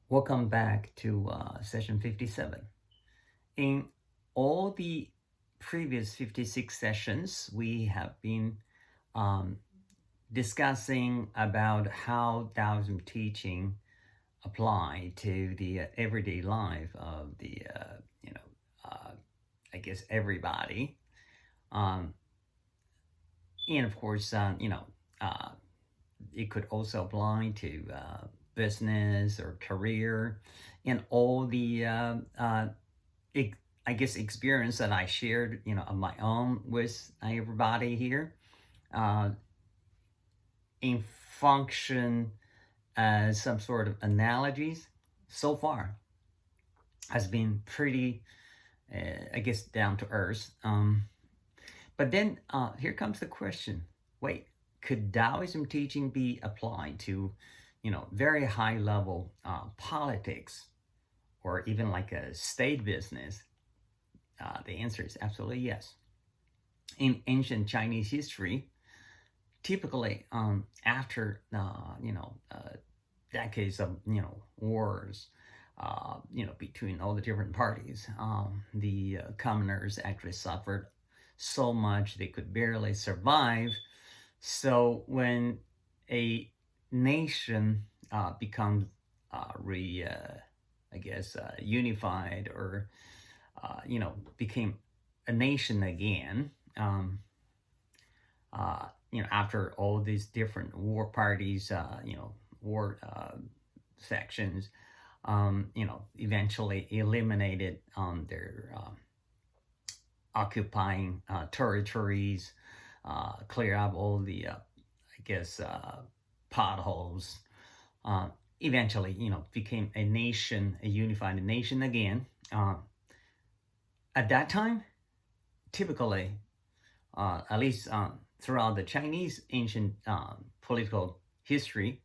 Welcome back to session 57. In all the previous 56 sessions, we have been um, discussing about how Taoism teaching apply to the everyday life of uh, I guess everybody. Um, and of course, uh, it could also apply to business or career and all the I guess experience that I shared, of my own with everybody here, uh, in function as some sort of analogies. So far, has been pretty, I guess, down to earth. But then here comes the question: Wait, could Taoism teaching be applied to, very high level politics or even like a state business? The answer is absolutely yes. In ancient Chinese history, typically after decades of wars, between all the different parties, the commoners actually suffered so much they could barely survive. So when a nation becomes unified or became a nation again. After all these different war parties, war sections, eventually eliminated their occupying territories, clear up all the, potholes. Eventually, became a nation, a unified nation again. At that time, typically, at least throughout the Chinese ancient political history,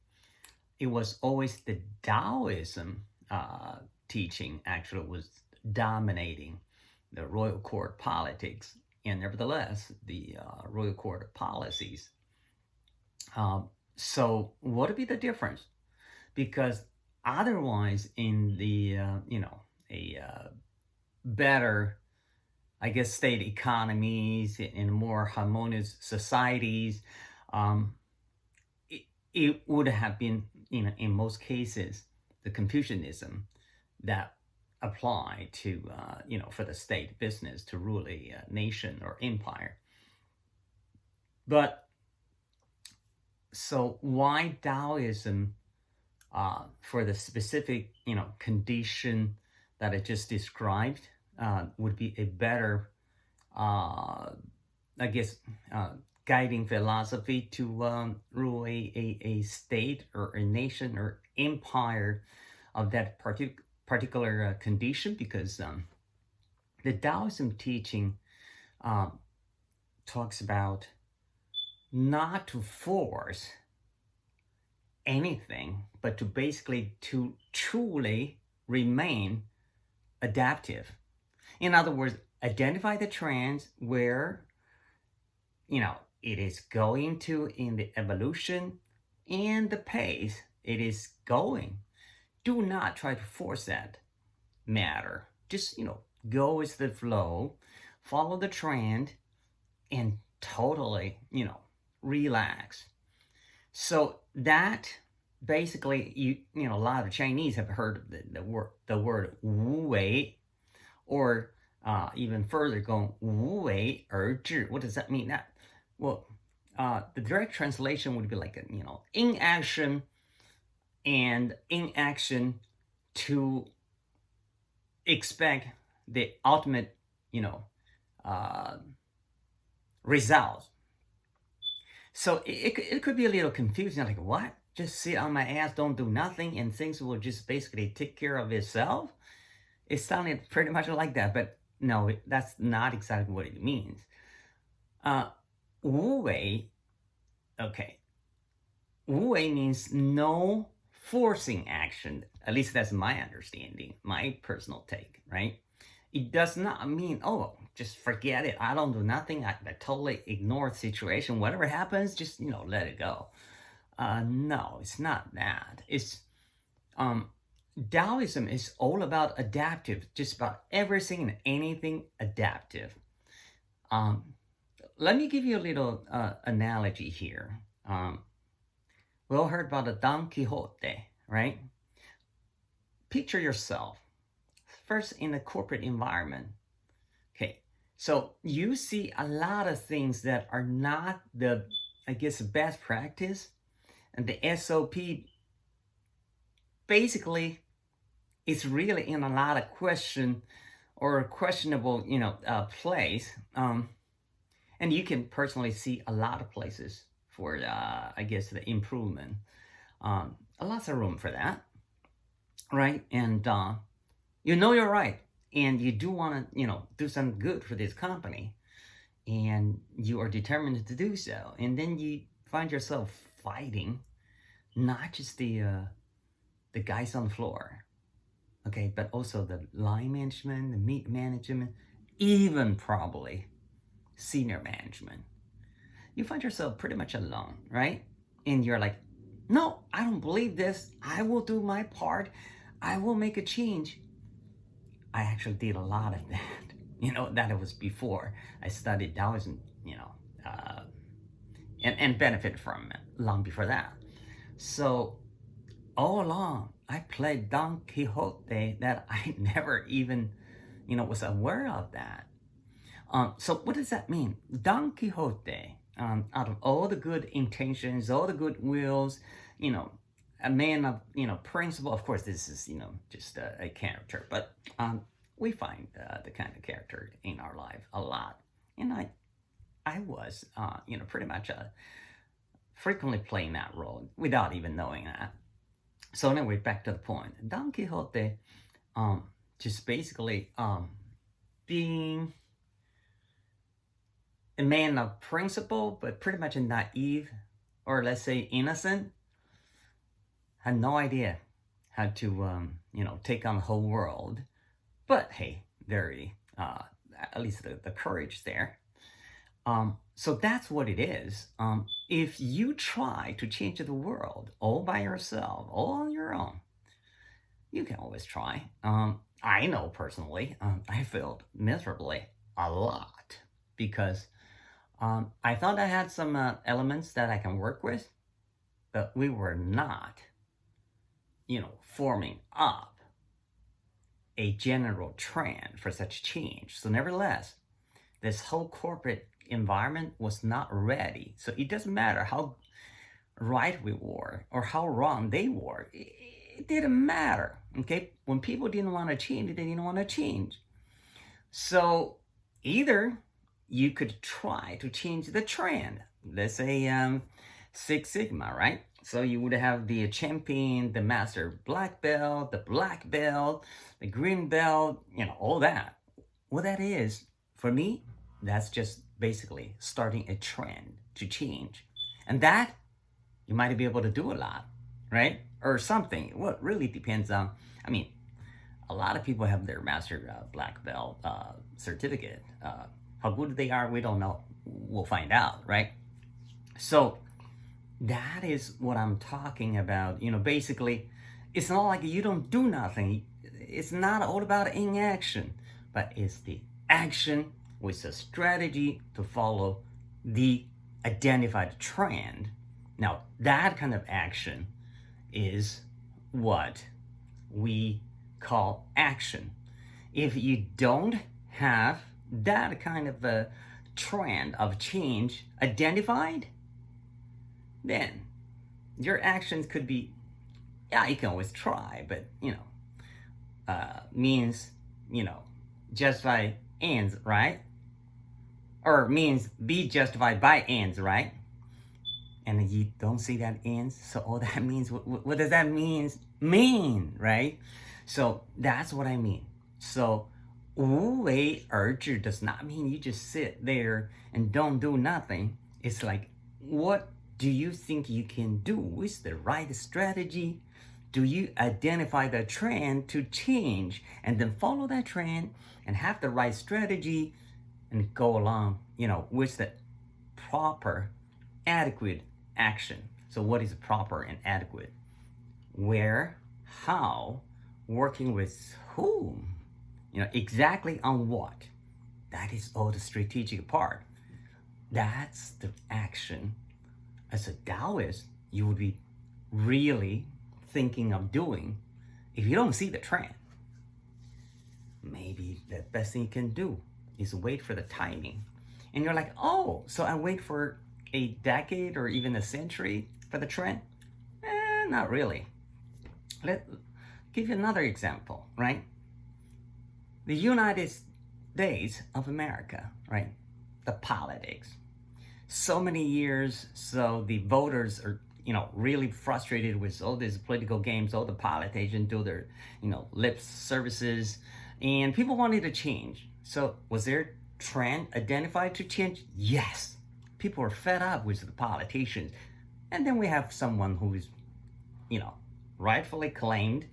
it was always the Taoism teaching actually was dominating the royal court politics, and nevertheless, the royal court policies. So, what would be the difference? Because otherwise, in the a better, I guess, state economies in more harmonious societies, um, it would have been, in most cases, the Confucianism that apply to, for the state business to rule a nation or empire. But so why Taoism for the specific, condition that I just described would be a better, I guess, guiding philosophy to rule a state or a nation or empire of that particular condition, because the Taoism teaching talks about not to force anything, but to basically to truly remain adaptive. In other words, identify the trends where it is going to in the evolution and the pace it is going. Do not try to force that matter. Just go with the flow, follow the trend, and totally relax. So that basically, a lot of Chinese have heard of the word wu wei, or even further going wu wei er zhi. What does that mean? Well, the direct translation would be like inaction and inaction to expect the ultimate result. So it could be a little confusing, like, what? Just sit on my ass, don't do nothing, and things will just basically take care of itself? It sounded pretty much like that, but no, that's not exactly what it means. Wu wei, okay. Wu wei means no forcing action. At least that's my understanding, my personal take, right? It does not mean, oh, just forget it. I don't do nothing. I totally ignore the situation. Whatever happens, just, let it go. No, it's not that. It's Taoism is all about adaptive, just about everything and anything adaptive. Um, Let me give you a little analogy here. We all heard about the Don Quixote, right? Picture yourself first in a corporate environment. Okay, so you see a lot of things that are not the, I guess, best practice, and the SOP basically is really in a lot of question or questionable, place. And you can personally see a lot of places for, I guess, the improvement. Lots of room for that, right? And you're right, and you do want to, do something good for this company, and you are determined to do so. And then you find yourself fighting, not just the guys on the floor, okay, but also the line management, the meat management, even probably senior management. You find yourself pretty much alone, right? And you're like, no, I don't believe this. I will do my part. I will make a change. I actually did a lot of that. That it was before I studied Taoism, and benefited from it long before that. So all along, I played Don Quixote that I never even, was aware of that. So what does that mean? Don Quixote, out of all the good intentions, all the good wills, a man of, principle. Of course, this is, just a character, but we find the kind of character in our life a lot. And I was, pretty much frequently playing that role without even knowing that. So anyway, back to the point. Don Quixote, just basically being a man of principle, but pretty much naive, or let's say innocent, had no idea how to, take on the whole world. But hey, very, at least the courage there. So that's what it is. If you try to change the world all by yourself, all on your own, you can always try. I know personally, I failed miserably a lot because I thought I had some elements that I can work with, but we were not, forming up a general trend for such change. So nevertheless, this whole corporate environment was not ready. So it doesn't matter how right we were or how wrong they were. It didn't matter, okay? When people didn't want to change, they didn't want to change. So either you could try to change the trend. Let's say Six Sigma, right? So you would have the champion, the master black belt, the black belt, the green belt, all that. What that is, for me, that's just basically starting a trend to change. And that, you might be able to do a lot, right? Or something. Well, it really depends on, a lot of people have their master black belt certificate. How good they are, we don't know. We'll find out, right? So that is what I'm talking about. Basically, it's not like you don't do nothing. It's not all about inaction, but it's the action with a strategy to follow the identified trend. Now, that kind of action is what we call action. If you don't have that kind of a trend of change identified, then your actions could be, yeah, you can always try, but, means, justify ends, right? Or means be justified by ends, right? And you don't see that ends, so all that means, what does that mean, right? So that's what I mean. So 无为而治 does not mean you just sit there and don't do nothing. It's like, what do you think you can do with the right strategy? Do you identify the trend to change and then follow that trend and have the right strategy and go along, with the proper, adequate action? So what is proper and adequate? Where, how, working with whom, exactly on what. That is all the strategic part. That's the action. As a Taoist, you would be really thinking of doing if you don't see the trend. Maybe the best thing you can do is wait for the timing. And you're like, oh, so I wait for a decade or even a century for the trend? Not really. Let give you another example, right? The United States of America, right? The politics. So many years, so the voters are, really frustrated with all these political games, all the politicians do their, lip services, and people wanted to change. So was there trend identified to change? Yes. People are fed up with the politicians. And then we have someone who is, rightfully claimed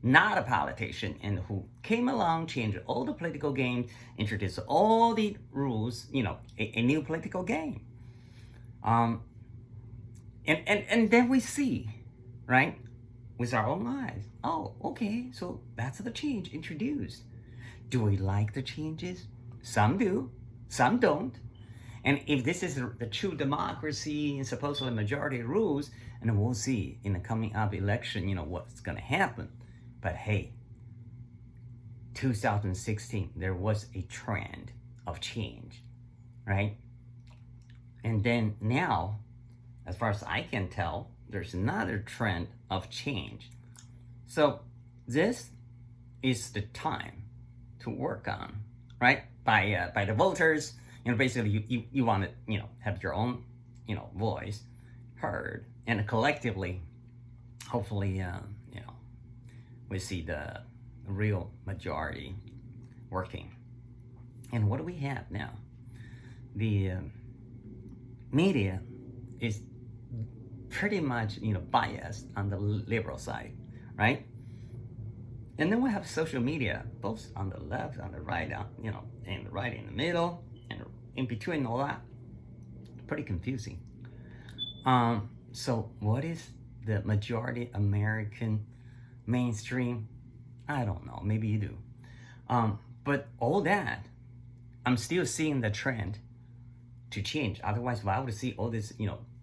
not a politician and who came along, changed all the political games, introduced all the rules, a new political game. And then we see, right, with our own eyes, oh, okay, so that's the change introduced. Do we like the changes? Some do, some don't. And if this is the true democracy and supposedly majority rules, and we'll see in the coming up election, what's going to happen. But hey, 2016, there was a trend of change, right? And then now, as far as I can tell, there's another trend of change. So this is the time to work on, right? By the voters, basically you want to, have your own, voice heard, and collectively, hopefully, we see the real majority working. And what do we have now? The media is pretty much, biased on the liberal side, right? And then we have social media, both on the left, on the right, and the right in the middle, and in between all that. Pretty confusing. So what is the majority American mainstream? I don't know. Maybe you do. But all that, I'm still seeing the trend to change. Otherwise, why would I see all this,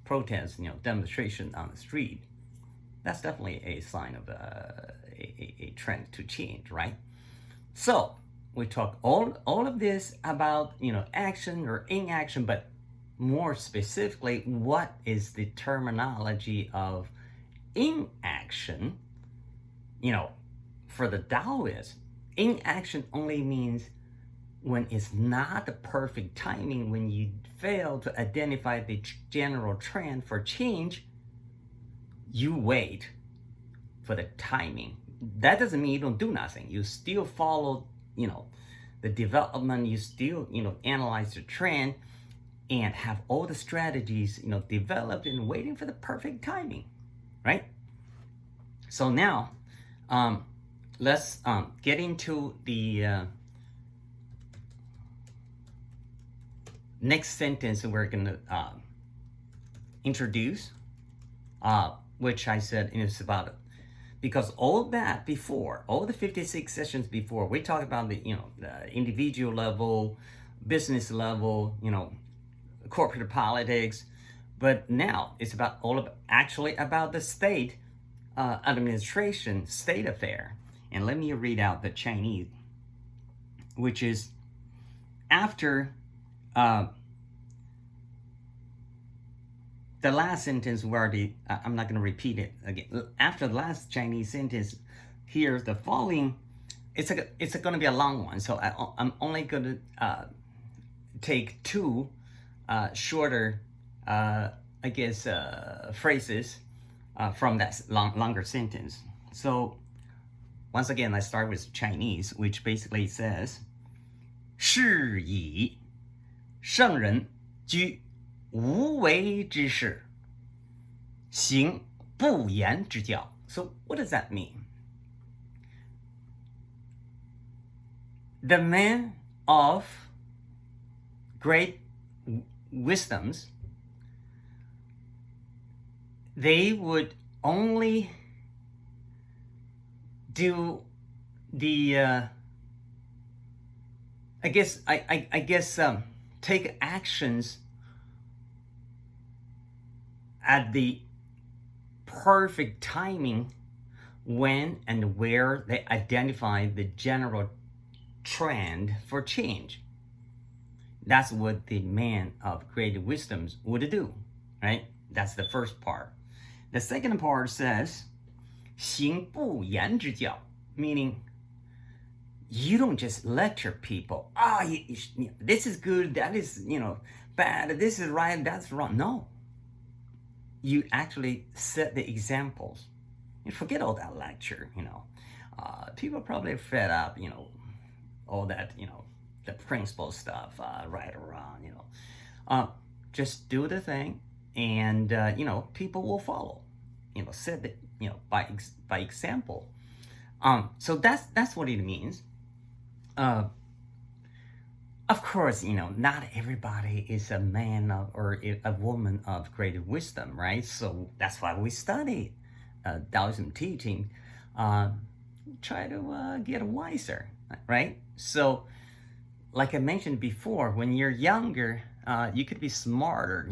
protests, demonstration on the street? That's definitely a sign of a trend to change, right? So we talk all of this about, action or inaction, but more specifically, what is the terminology of inaction? For the Taoists, inaction only means when it's not the perfect timing, when you fail to identify the general trend for change, you wait for the timing. That doesn't mean you don't do nothing. You still follow, the development. You still, analyze the trend and have all the strategies, developed and waiting for the perfect timing, right? So now, let's get into the next sentence we're going to introduce, which I said is about it. Because all that before, all the 56 sessions before, we talked about the, the individual level, business level, corporate politics, but now it's actually about the state administration, state affair. And let me read out the Chinese, which is after the last sentence where I'm not going to repeat it again. After the last Chinese sentence, here's the following. It's going to be a long one, so I'm only going to take two shorter, phrases from that longer sentence. So once again, I start with Chinese, which basically says, 是以圣人居无为之事，行不言之教. So what does that mean? The men of great wisdoms, they would only do the I guess take actions at the perfect timing when and where they identify the general trend for change. That's what the man of great wisdoms would do, right? That's the first part. The second part says, 行不言之教, meaning you don't just lecture people. This is good, that is, bad, this is right, that's wrong. No. You actually set the examples. You forget all that lecture, people probably fed up, all that, the principle stuff, right or wrong, just do the thing, and people will follow. Set the, by example. So that's what it means. Of course, not everybody is a man or a woman of great wisdom, right? So that's why we study Taoism teaching. Try to get wiser, right? So, like I mentioned before, when you're younger, you could be smarter,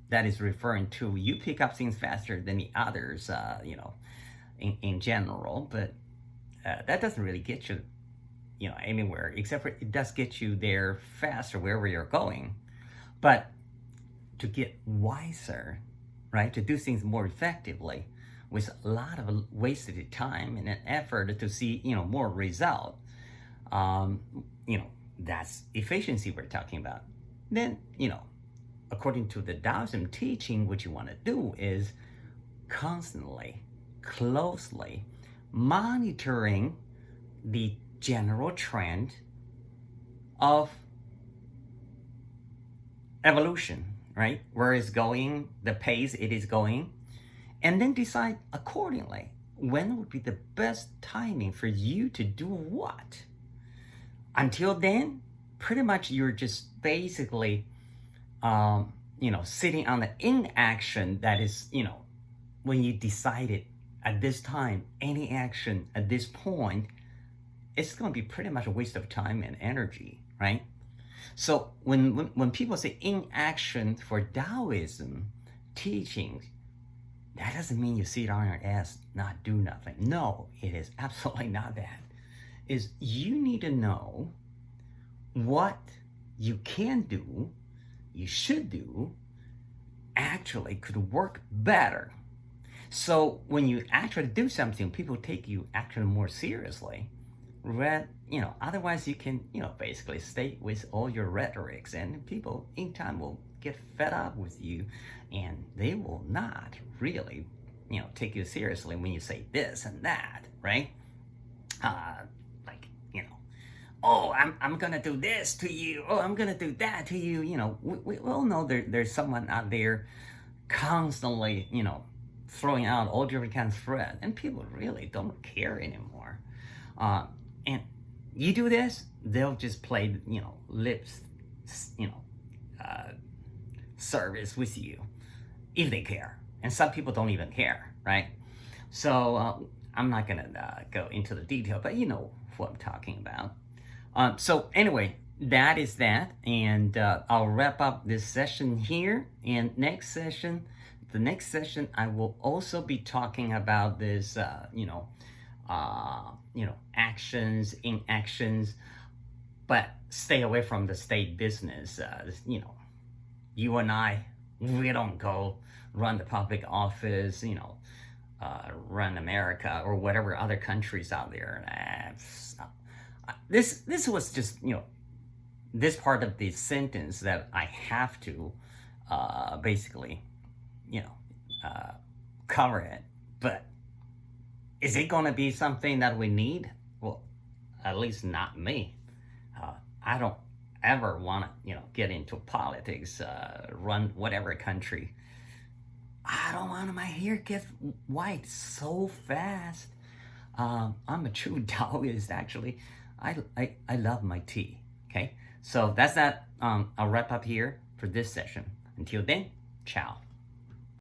that is referring to you pick up things faster than the others, in general, but that doesn't really get you, anywhere, except for it does get you there faster wherever you're going. But to get wiser, right, to do things more effectively with a lot of wasted time and an effort to see, more result, that's efficiency we're talking about. Then, according to the Taoism teaching, what you want to do is constantly, closely monitoring the general trend of evolution, right? Where it's going, the pace it is going, and then decide accordingly when would be the best timing for you to do what. Until then, pretty much you're just basically sitting on the inaction that is, when you decided at this time, any action at this point, it's going to be pretty much a waste of time and energy, right? So when people say inaction for Taoism teachings, that doesn't mean you sit on your ass, not do nothing. No, it is absolutely not that. Is you need to know what you can do, you should do, actually could work better. So when you actually do something, people take you actually more seriously. Otherwise you can, basically stay with all your rhetorics, and people in time will get fed up with you, and they will not really, take you seriously when you say this and that, right? Oh, I'm gonna do this to you. Oh, I'm gonna do that to you. We all know there's someone out there constantly, throwing out all different kinds of threats, and people really don't care anymore. And you do this, they'll just play, lips, service with you, if they care. And some people don't even care, right? So I'm not gonna go into the detail, but you know what I'm talking about. So anyway, that is that, and I'll wrap up this session here. And the next session, I will also be talking about this, actions, inactions, but stay away from the state business. You and I, we don't go run the public office, run America or whatever other countries out there. This was just, this part of the sentence that I have to basically, cover it. But is it going to be something that we need? Well, at least not me. I don't ever want to, get into politics, run whatever country. I don't want my hair get white so fast. I'm a true Taoist, actually. I love my tea, okay? So that's that. I'll wrap up here for this session. Until then, ciao.